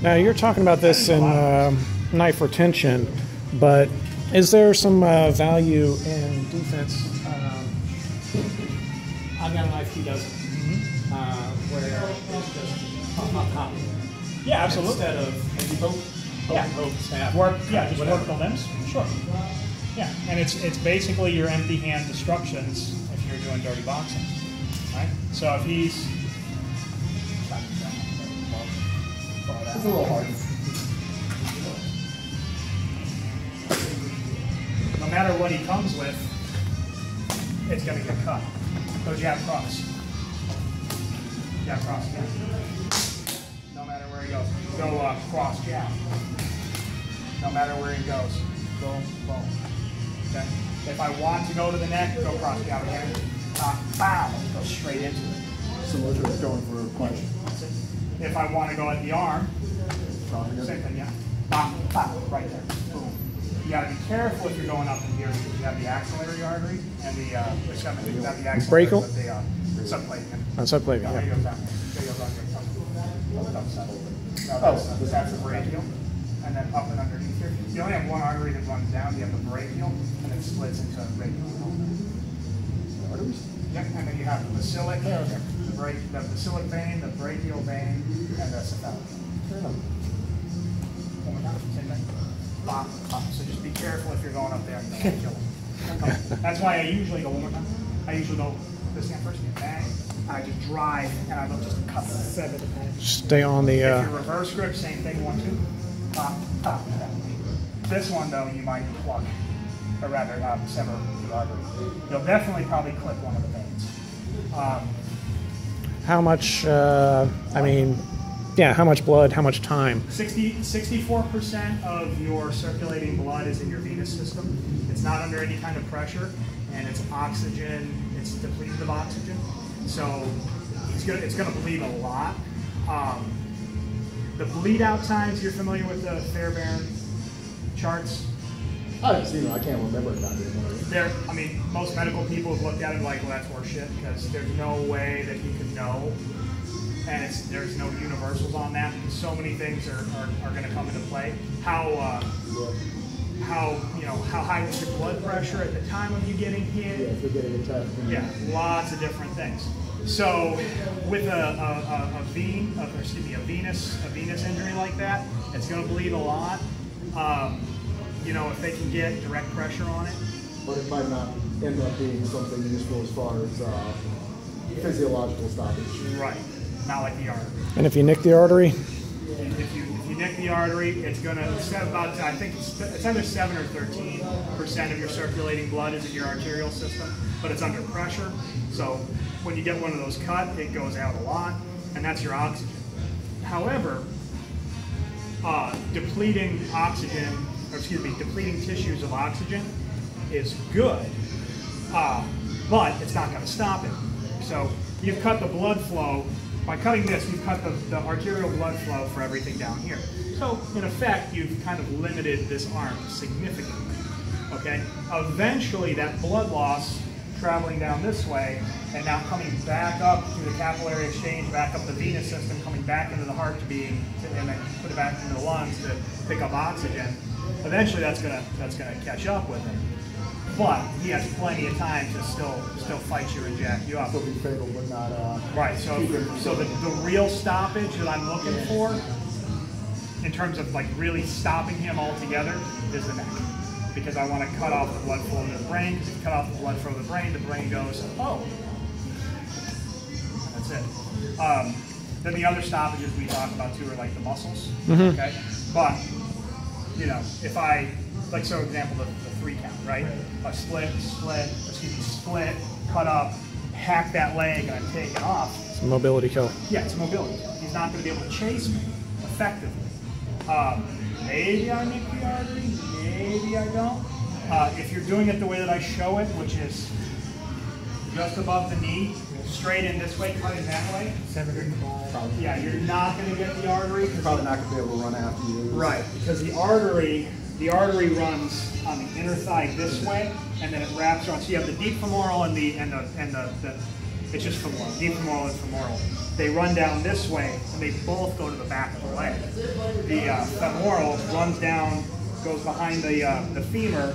Now you're talking about this in knife retention, but is there some value in defense? I've got a knife, he doesn't, where it's just on top. Yeah, absolutely. Instead of poke, snap. Just work the limbs. Sure. Yeah, and it's basically your empty hand destructions if you're doing dirty boxing, right? So if he's it's a little hard. No matter what he comes with, it's going to get cut. Go jab cross. Jab cross again. No matter where he goes. Go cross jab. No matter where he goes. Boom, boom. Okay? If I want to go to the neck, go cross jab again. Bow. Go straight into it. Similar to going for a punch. If I want to go at the arm, same thing, yeah. Bow, bow, right there. Boom. You got to be careful if you're going up in here because you have the axillary artery and the axillary brachial? with the subclavian. Subclavian, yeah. He goes down here. He goes under. That's the brachial. And then up and underneath here. You only have one artery that runs down. You have the brachial, and it splits into radial. Arteries? Yep, and then you have the basilic, the basilic vein, the brachial vein, and the cephalic vein. So just be careful if you're going up there and you don't want to kill them. That's why I usually go one more time. I usually go this hand first, bang. I just drive and I look just to cut the seven. Stay on the. If you reverse grip, same thing. 1, 2. Pop, pop. This one though, you might plug, or rather sever the artery. You'll definitely probably clip one of the veins. How much? How much blood? How much time? 64% of your circulating blood is in your venous system. It's not under any kind of pressure, and it's oxygen. It's depleted of oxygen, so it's gonna bleed a lot. The bleed out times. You're familiar with the Fairbairn charts? I've seen it. I can't remember it. Most medical people have looked at it and like, well, that's horseshit because there's no way that he could know. And there's no universals on that. So many things are going to come into play. How high was your blood pressure at the time of you getting hit? Yeah, if you're getting attacked. Yeah, lots of different things. So with a venous injury like that, it's going to bleed a lot. If they can get direct pressure on it. But it might not end up being something useful as far as physiological stoppage. Right. Not like the artery. And if you nick the artery? If you nick the artery, it's going to, I think it's under 7 or 13% of your circulating blood is in your arterial system, but it's under pressure. So when you get one of those cut, it goes out a lot, and that's your oxygen. However, depleting tissues of oxygen is good, but it's not going to stop it. So you've cut the blood flow. By cutting this, you've cut the arterial blood flow for everything down here. So, in effect, you've kind of limited this arm significantly, okay? Eventually, that blood loss traveling down this way and now coming back up through the capillary exchange, back up the venous system, coming back into the heart and then put it back into the lungs to pick up oxygen. Eventually, that's gonna catch up with him. But he has plenty of time to still fight you and jack you up. Still be fatal, but not right. So the real stoppage that I'm looking for, in terms of like really stopping him altogether, is the neck, because I want to cut off the blood flow to the brain. Because if you cut off the blood flow to the brain goes, oh, and that's it. Then the other stoppages we talk about too are like the muscles. Okay, but if I so example the 3 count, right? A split, cut up, hack that leg, and I'm taking off. It's a mobility kill. Yeah, it's a mobility kill. He's not going to be able to chase me effectively. Maybe I nick the artery, maybe I don't. If you're doing it the way that I show it, which is just above the knee, straight in this way, cutting that way. Yeah, you're not going to get the artery. You're probably not going to be able to run after you. Right, because the artery runs on the inner thigh this way, and then it wraps around. So you have the deep femoral and the It's just femoral, deep femoral and femoral. They run down this way, and they both go to the back of the leg. The femoral runs down, goes behind the femur,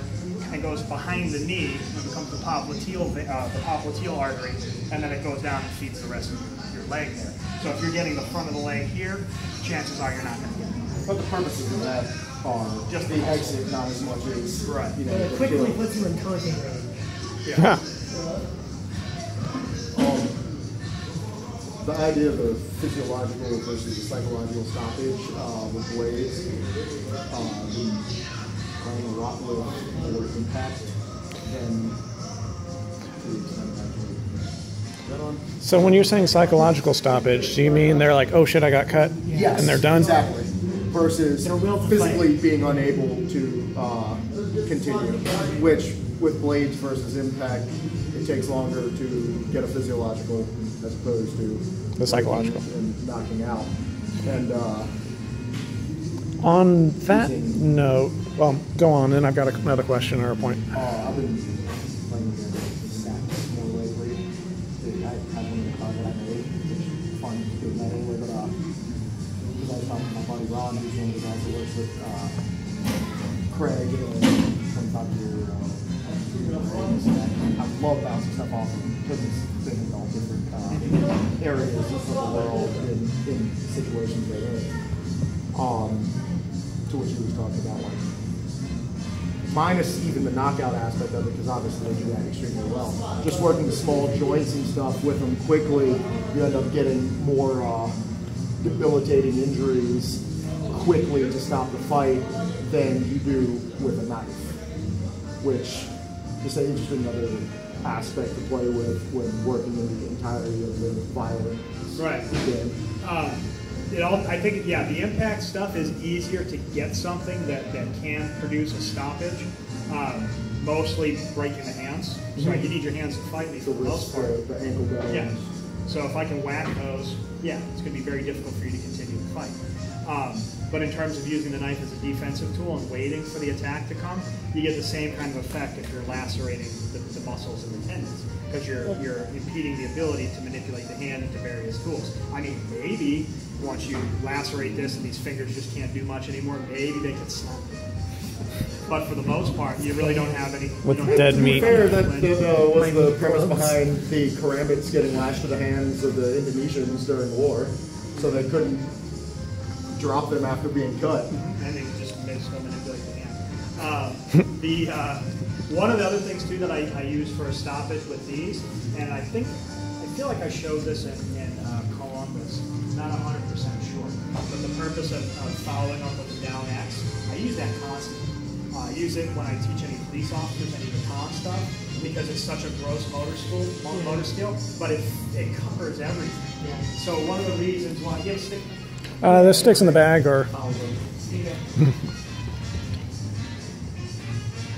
and goes behind the knee, and becomes the popliteal artery, and then it goes down and feeds the rest of your leg there. So if you're getting the front of the leg here, chances are you're not going to get it. But the purposes of that are just the exit, not as much as right. You know, It quickly puts you in taunting range. Yeah. The idea of the physiological versus the psychological stoppage with blades, playing a lot with more impact than to the extent actually. Is that on? So when you're saying psychological stoppage, do you mean they're like, oh shit, I got cut, Yes, and they're done? Exactly. Versus Their will to physically being unable to continue, which with blades versus impact, it takes longer to get a physiological as opposed to The psychological. and knocking out. And On that note, well, go on, and I've got another question or a point. I've been playing the snacks more lately. I had one in the car that I made, which is fun doing that anyway, but because I was talking to my buddy Ron, who's one of the guys that works with Craig, and 25-year I love bouncing stuff off of him because he's been in all different areas of the world in situations they're in. To what you was talking about, like minus even the knockout aspect of it, because obviously they do that extremely well. Just working the small joints and stuff with them quickly, you end up getting more debilitating injuries quickly to stop the fight than you do with a knife, which is just another aspect to play with when working in the entirety of the violent game. I think, yeah, the impact stuff is easier to get something that can produce a stoppage, mostly breaking the hands. So you need your hands to fight me for the most part. The ankle down. Yeah. So if I can whack those, yeah, it's going to be very difficult for you to continue the fight. But in terms of using the knife as a defensive tool and waiting for the attack to come, you get the same kind of effect if you're lacerating the muscles and the tendons, because you're impeding the ability to manipulate the hand into various tools. I mean, maybe once you lacerate this and these fingers just can't do much anymore, maybe they could snap it. But for the most part, you really don't have any. With dead meat. To be fair, that was the premise behind the karambits getting lashed to the hands of the Indonesians during the war, so they couldn't drop them after being cut. And they just basically manipulate the hand. One of the other things too that I use for a stoppage with these, and I feel like I showed this in Columbus, not 100% sure, but the purpose of following up with the down X, I use that constantly. I use it when I teach any police officers any baton stuff, because it's such a gross motor skill, but it covers everything. Yeah. So one of the reasons why, yeah, stick. The sticks in the bag, or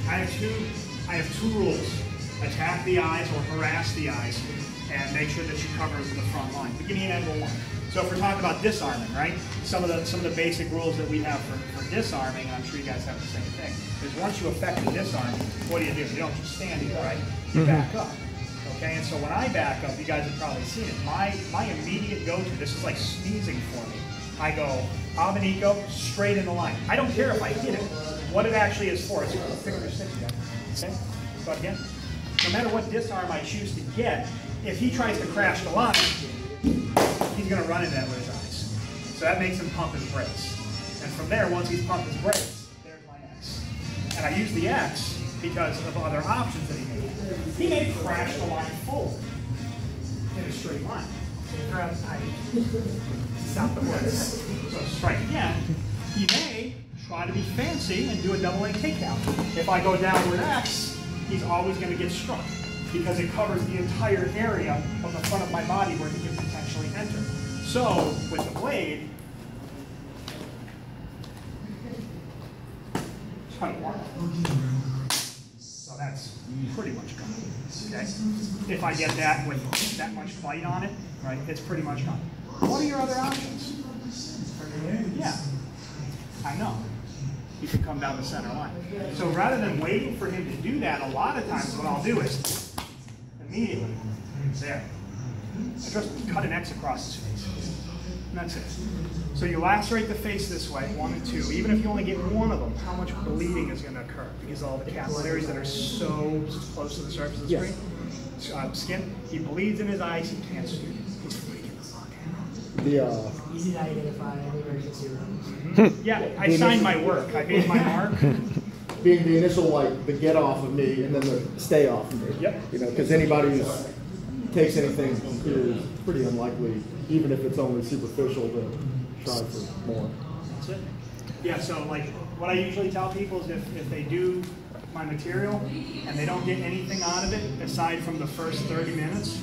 I have two rules: attack the eyes or harass the eyes, and make sure that you cover the front line. But give me an angle one. So if we're talking about disarming, right? Some of the basic rules that we have for disarming, and I'm sure you guys have the same thing, is once you effect the disarm, what do? You don't just stand here, right? You back up. Okay, and so when I back up, you guys have probably seen it. My immediate go-to, this is like sneezing for me. I go abanico, straight in the line. I don't care if I hit it. What it actually is for, it's a figure stick again. Okay, go again. No matter what disarm I choose to get, if he tries to crash the line, he's going to run into that with his eyes. So that makes him pump his brakes. And from there, once he's pumped his brakes, there's my X. And I use the X because of other options that he may have. He may crash the line forward in a straight line. Stop the brakes. So strike again. He may try to be fancy and do a double leg takedown. If I go downward X, he's always going to get struck, because it covers the entire area of the front of my body where he can potentially enter. So, with the blade, so that's pretty much gone. Okay? If I get that with that much bite on it, right, it's pretty much gone. What are your other options? Yeah, I know. He could come down the center line. So rather than waiting for him to do that, a lot of times what I'll do is immediately, there, I just cut an X across his face. And that's it. So you lacerate the face this way, 1 and 2. Even if you only get one of them, how much bleeding is going to occur? Because all the capillaries that are so close to the surface of the skin, he bleeds in his eyes, he can't see. He's freaking the fuck out. Easy to identify in the emergency room. Yeah, I signed my work. I made my mark. Being the initial, like, the get off of me and then the stay off of me. Yep. You know, because anybody who takes anything is pretty unlikely, even if it's only superficial, to try for more. That's it. Yeah, so like what I usually tell people is if they do my material and they don't get anything out of it aside from the first 30 minutes,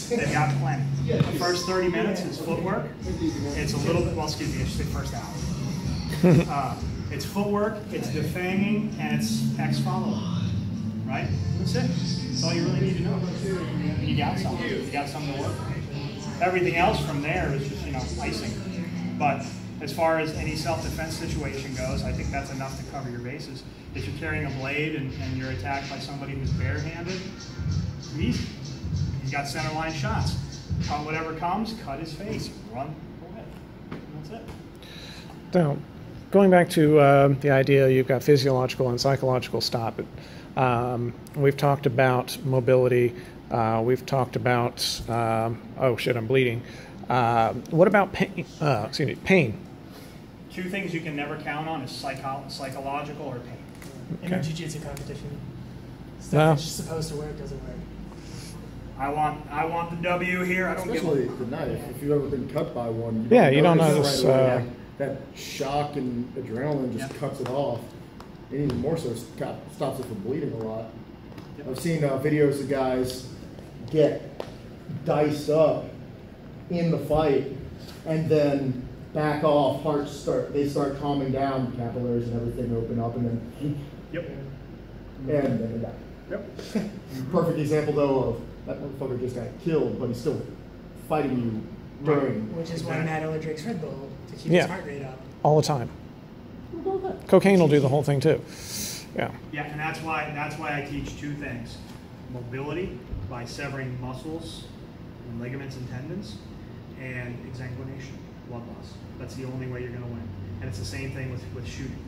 they've got plenty. The first 30 minutes is footwork. It's a little bit, well, excuse me, I should say first hour. It's footwork, it's defanging, and it's X follow-up. Right? That's it. That's all you really need to know. You got something. You got something to work with. Everything else from there is just, icing. But as far as any self-defense situation goes, I think that's enough to cover your bases. If you're carrying a blade and you're attacked by somebody who's barehanded, easy. You got center line shots. Cut whatever comes, cut his face, run away. And that's it. Now, going back to the idea you've got physiological and psychological stop. We've talked about mobility. We've talked about, oh shit, I'm bleeding. What about pain? Pain. 2 things you can never count on is psychological or pain. In a jiu-jitsu competition, stuff No. that's supposed to work doesn't work. I want the W here. I don't give Especially a the knife. If you've ever been cut by one, you don't notice, right away. That shock and adrenaline just cuts it off. And even more so, stops it from bleeding a lot. Yep. I've seen videos of guys get diced up in the fight and then back off, they start calming down, capillaries and everything open up, and then Yep. and then they die. Yep. Perfect example though of that motherfucker just got killed, but he's still fighting you during. Which is why Matt only drinks Red Bull, to keep Yeah. his heart rate up. All the time. Cocaine will do the whole thing too. Yeah. Yeah, and that's why I teach 2 things: mobility by severing muscles and ligaments and tendons, and exsanguination, blood loss. That's the only way you're going to win. And it's the same thing with shooting.